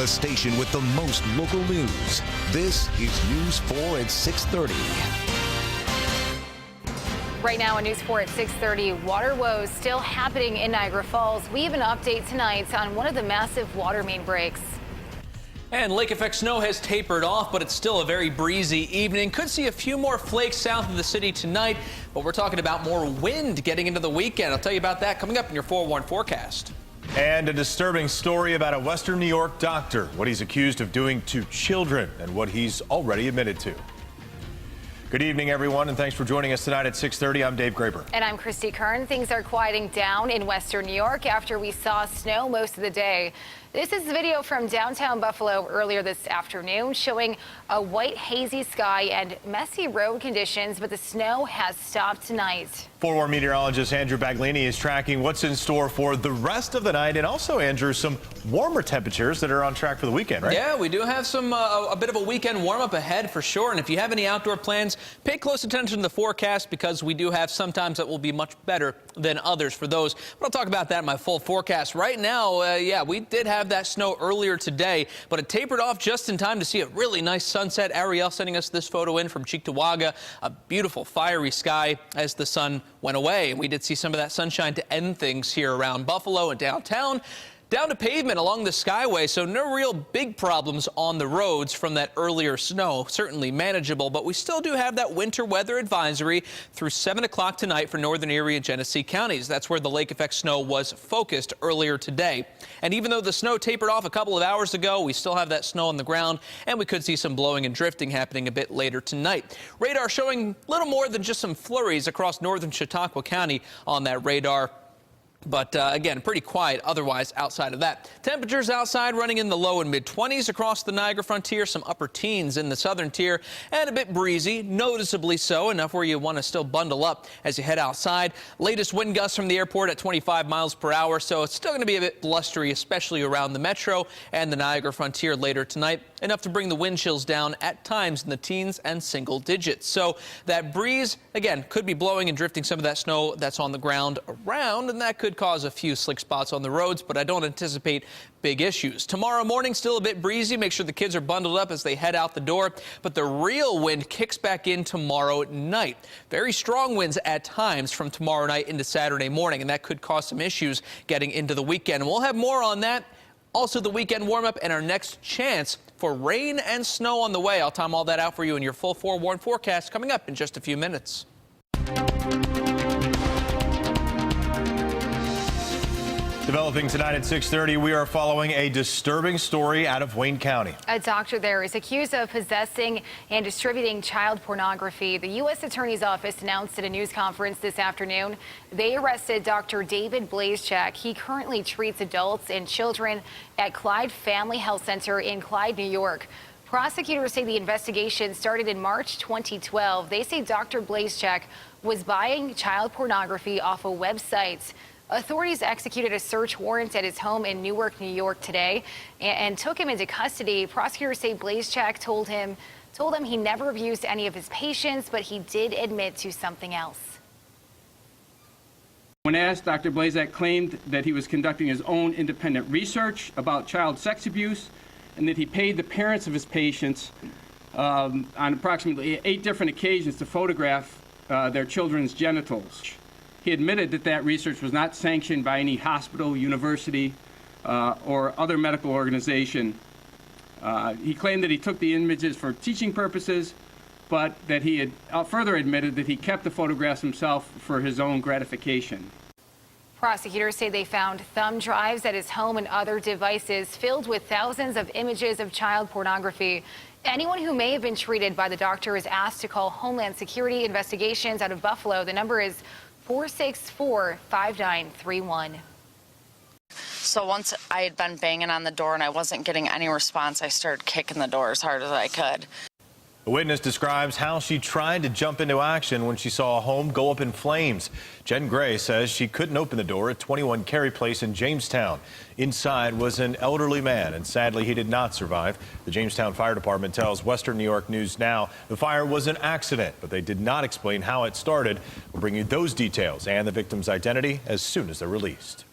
The station with the most local news. This is News 4 at 6:30. Right now on News 4 at 6:30, water woes still happening in Niagara Falls. We have an update tonight on one of the massive water main breaks. And lake effect snow has tapered off, but it's still a very breezy evening. Could see a few more flakes south of the city tonight, but we're talking about more wind getting into the weekend. I'll tell you about that coming up in your 4-1 forecast. And a disturbing story about a Western New York doctor, what he's accused of doing to children and what he's already admitted to. Good evening, everyone, and thanks for joining us tonight at 6:30. I'm Dave Graber. And I'm Christy Kern. Things are quieting down in Western New York after we saw snow most of the day. This is video from downtown Buffalo earlier this afternoon showing a white hazy sky and messy road conditions, but the snow has stopped tonight. 4-1 meteorologist Andrew Baglini is tracking what's in store for the rest of the night, and also, Andrew, some warmer temperatures that are on track for the weekend, right? Yeah, we do have some a bit of a weekend warm-up ahead for sure, and if you have any outdoor plans, pay close attention to the forecast because we do have sometimes that will be much better than others for those. But I'll talk about that in my full forecast. Right now, yeah, we did have that snow earlier today, but it tapered off just in time to see a really nice sunset. Ariel sending us this photo in from Cheektowaga, a beautiful fiery sky as the sun went away. And we did see some of that sunshine to end things here around Buffalo and downtown. Down to pavement along the Skyway, so no real big problems on the roads from that earlier snow. Certainly manageable, but we still do have that winter weather advisory through 7 o'clock tonight for northern Erie and Genesee counties. That's where the lake effect snow was focused earlier today. And even though the snow tapered off a couple of hours ago, we still have that snow on the ground, and we could see some blowing and drifting happening a bit later tonight. Radar showing little more than just some flurries across northern Chautauqua County on that radar. But again, pretty quiet otherwise outside of that. Temperatures outside running in the low and mid-20s across the Niagara frontier, some upper teens in the southern tier, and a bit breezy, noticeably so, enough where you want to still bundle up as you head outside. Latest wind gusts from the airport at 25 miles per hour, so it's still going to be a bit blustery, especially around the metro and the Niagara frontier later tonight, enough to bring the wind chills down at times in the teens and single digits. So that breeze, again, could be blowing and drifting some of that snow that's on the ground around, and that could cause a few slick spots on the roads, but I don't anticipate big issues. Tomorrow morning, still a bit breezy. Make sure the kids are bundled up as they head out the door, but the real wind kicks back in tomorrow night. Very strong winds at times from tomorrow night into Saturday morning, and that could cause some issues getting into the weekend. And we'll have more on that. Also, the weekend warm-up and our next chance for rain and snow on the way. I'll time all that out for you in your full forewarned forecast coming up in just a few minutes. Developing tonight at 6:30, we are following a disturbing story out of Wayne County. A doctor there is accused of possessing and distributing child pornography. The U.S. Attorney's Office announced at a news conference this afternoon they arrested Dr. David Blazechak. He currently treats adults and children at Clyde Family Health Center in Clyde, New York. Prosecutors say the investigation started in March 2012. They say Dr. Blazechak was buying child pornography off of websites. Authorities executed a search warrant at his home in Newark, New York today and took him into custody. Prosecutors say Blazechak told them he never abused any of his patients, but he did admit to something else. When asked, Dr. Blazechak claimed that he was conducting his own independent research about child sex abuse and that he paid the parents of his patients on approximately 8 different occasions to photograph their children's genitals. He admitted that that research was not sanctioned by any hospital, university, or other medical organization. He claimed that he took the images for teaching purposes, but that he had further admitted that he kept the photographs himself for his own gratification. Prosecutors say they found thumb drives at his home and other devices filled with thousands of images of child pornography. Anyone who may have been treated by the doctor is asked to call Homeland Security Investigations out of Buffalo. The number is 464-5931. So once I had been banging on the door and I wasn't getting any response, I started kicking the door as hard as I could. The witness describes how she tried to jump into action when she saw a home go up in flames. Jen Gray says she couldn't open the door at 21 Carey Place in Jamestown. Inside was an elderly man, and sadly he did not survive. The Jamestown Fire Department tells Western New York News Now the fire was an accident, but they did not explain how it started. We'll bring you those details and the victim's identity as soon as they're released.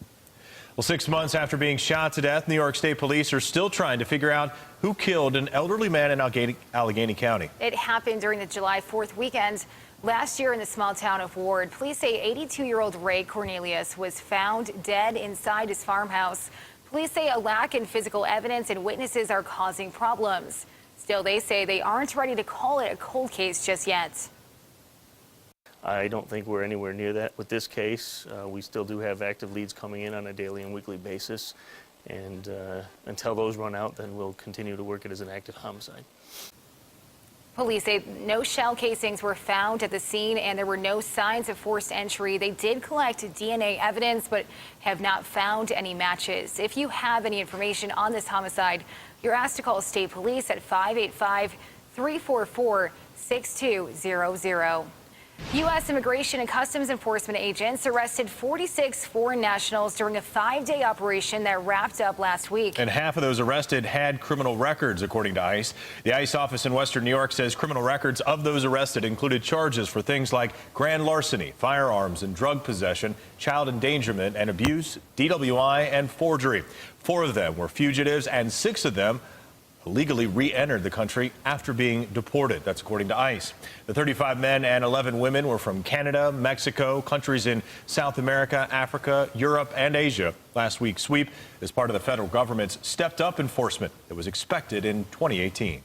Well, 6 months after being shot to death, New York State Police are still trying to figure out who killed an elderly man in Allegheny County. It happened during the July 4th weekend last year in the small town of Ward. Police say 82-year-old Ray Cornelius was found dead inside his farmhouse. Police say a lack in physical evidence and witnesses are causing problems. Still, they say they aren't ready to call it a cold case just yet. I don't think we're anywhere near that with this case. We still do have active leads coming in on a daily and weekly basis. And until those run out, then we'll continue to work it as an active homicide. Police say no shell casings were found at the scene and there were no signs of forced entry. They did collect DNA evidence but have not found any matches. If you have any information on this homicide, you're asked to call State Police at 585-344-6200. U.S. Immigration and Customs Enforcement agents arrested 46 foreign nationals during a 5-day operation that wrapped up last week. And half of those arrested had criminal records, according to ICE. The ICE office in Western New York says criminal records of those arrested included charges for things like grand larceny, firearms and drug possession, child endangerment and abuse, DWI, and forgery. 4 of them were fugitives, and 6 of them illegally re-entered the country after being deported. That's according to ICE. The 35 men and 11 women were from Canada, Mexico, countries in South America, Africa, Europe, and Asia. Last week's sweep is part of the federal government's stepped-up enforcement that was expected in 2018.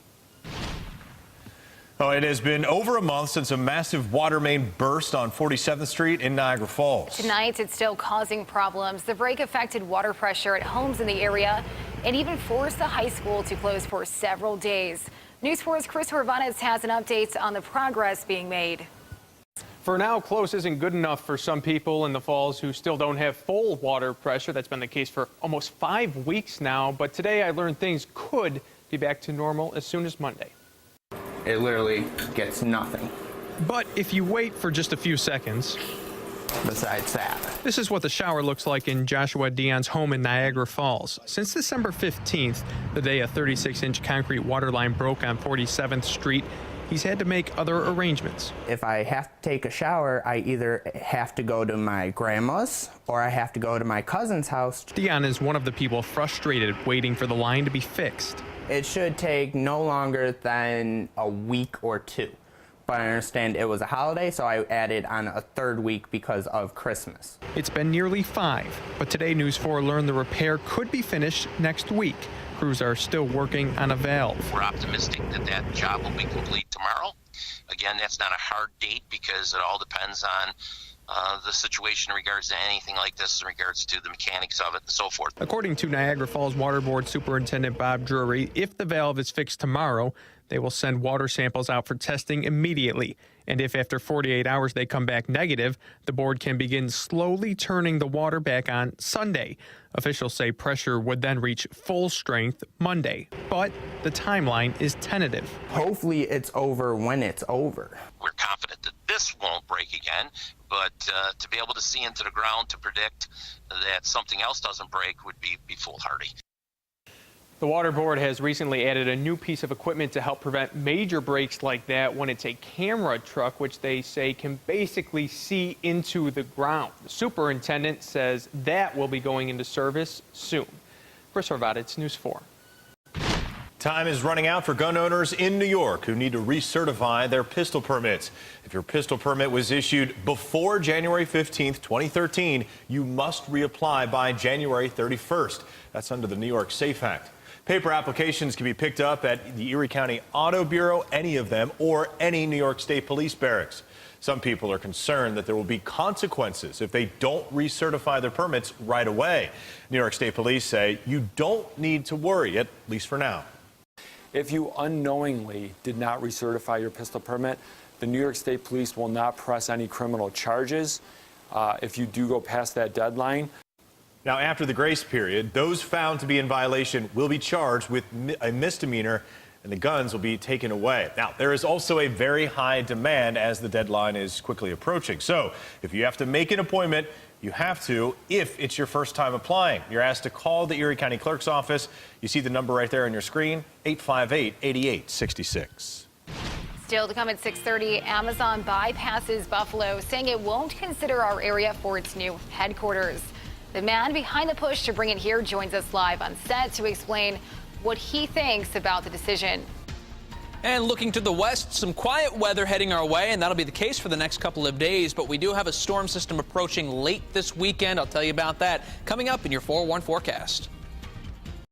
Oh, it has been over a month since a massive water main burst on 47th Street in Niagara Falls. Tonight, it's still causing problems. The break affected water pressure at homes in the area and even forced the high school to close for several days. News 4's Chris Horvanes has an update on the progress being made. For now, close isn't good enough for some people in the Falls who still don't have full water pressure. That's been the case for almost 5 weeks now. But today I learned things could be back to normal as soon as Monday. It literally gets nothing. But if you wait for just a few seconds, Besides that, this is what the shower looks like in Joshua Dion's home in Niagara Falls. Since December 15th, the day a 36-inch concrete water line broke on 47th Street, he's had to make other arrangements. if I have to take a shower, I either have to go to my grandma's or I have to go to my cousin's house. Dion is one of the people frustrated waiting for the line to be fixed. It should take no longer than a week or 2. But I understand it was a holiday, so I added on a 3rd week because of Christmas. It's been nearly 5, but today News 4 learned the repair could be finished next week. Crews are still working on a valve. We're optimistic that that job will be complete tomorrow. Again, that's not a hard date because it all depends on the situation in regards to anything like this, in regards to the mechanics of it and so forth. According to Niagara Falls Water Board Superintendent Bob Drury, if the valve is fixed tomorrow, they will send water samples out for testing immediately. And if after 48 hours they come back negative, the board can begin slowly turning the water back on Sunday. Officials say pressure would then reach full strength Monday. But the timeline is tentative. Hopefully it's over when it's over. We're confident that this won't break again, but to be able to see into the ground to predict that something else doesn't break would be foolhardy. The Water Board has recently added a new piece of equipment to help prevent major breaks like that when it's a camera truck, which they say can basically see into the ground. The superintendent says that will be going into service soon. Chris Horvates, News 4. Time is running out for gun owners in New York who need to recertify their pistol permits. If your pistol permit was issued before January 15th, 2013, you must reapply by January 31st. That's under the New York SAFE Act. Paper applications can be picked up at the Erie County Auto Bureau, any of them, or any New York State Police barracks. Some people are concerned that there will be consequences if they don't recertify their permits right away. New York State Police say you don't need to worry, at least for now. If you unknowingly did not recertify your pistol permit, the New York State Police will not press any criminal charges if you do go past that deadline. Now, after the grace period, those found to be in violation will be charged with a misdemeanor, and the guns will be taken away. Now, there is also a very high demand as the deadline is quickly approaching. So if you have to make an appointment, you have to if it's your first time applying. You're asked to call the Erie County Clerk's office. You see the number right there on your screen, 858-8866. Still to come at 6:30, Amazon bypasses Buffalo, saying it won't consider our area for its new headquarters. The man behind the push to bring it here joins us live on set to explain what he thinks about the decision. And looking to the west, some quiet weather heading our way, and that'll be the case for the next couple of days. But we do have a storm system approaching late this weekend. I'll tell you about that coming up in your 4-1 forecast.